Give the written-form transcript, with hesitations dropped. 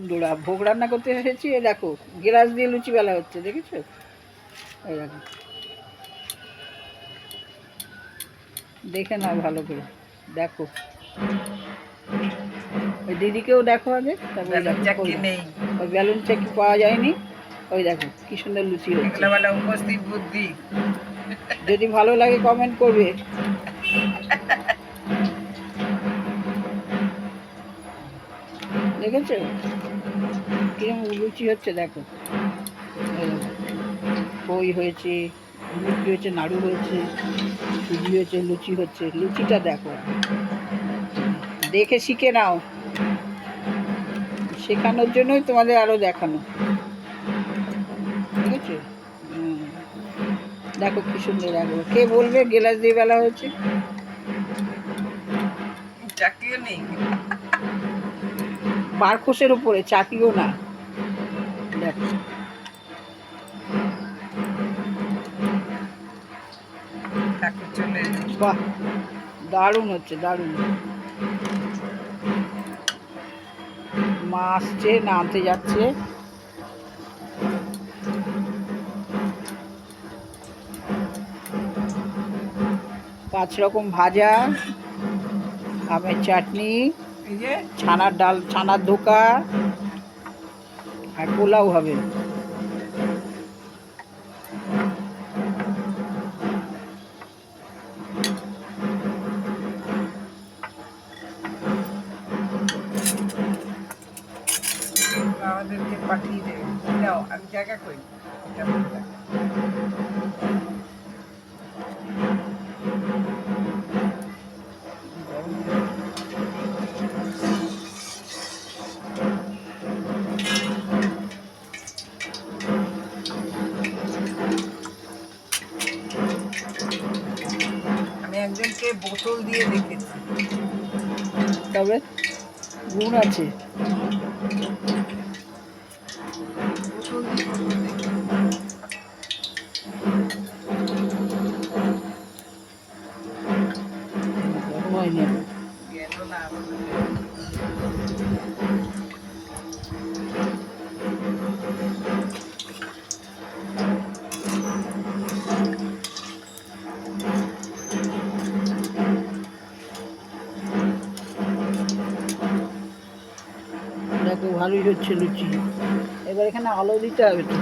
বন্ধুরা, ভোগ রান্না করতে এসেছি। এ দেখো গ্লাস দিয়ে লুচি বেলা হচ্ছে, দেখেছো? এই দেখো, দেখে নাও ভালো করে, দেখো। ওই দিদিকেও দেখো আগে, তারপরে দেখো। ওই বেলুন চাকি পাওয়া যায়নি। ওই দেখো কি সুন্দর লুচি হচ্ছে। উপস্থিত বুদ্ধি। যদি ভালো লাগে কমেন্ট করবে। দেখেছো কিরম লুচি হচ্ছে? দেখো খই হয়েছে, লুচি হয়েছে, নাড়ু হয়েছে, সুজি হয়েছে, লুচি হচ্ছে। লুচিটা দেখো, দেখে শিখে নাও। শেখানোর জন্যই তোমাদের আরো দেখানো, ঠিক আছে? দেখো কি সুন্দর লাগলো। কে বলবে গ্লাস দিয়ে বেলা হয়েছে? চাকরিও নেই, বারকোষের উপরে, চাকিও না। দেখো বাহ, দারুণ হচ্ছে, দারুণ। মা আসছে না আনতে যাচ্ছে? 5 রকম ভাজা, আমের চাটনি, ছানার ডাল, ছানার ধোকা, আর পোলাও হবে। আমাদেরকে পাঠিয়ে দেবে। নাও, আমি জায়গা করি। আমি একজনকে বোতল দিয়ে দেখেছি, তবে গুণ আছে। দেখো ভালোই হচ্ছে লুচি। এবার এখানে আলো দিতে হবে তো।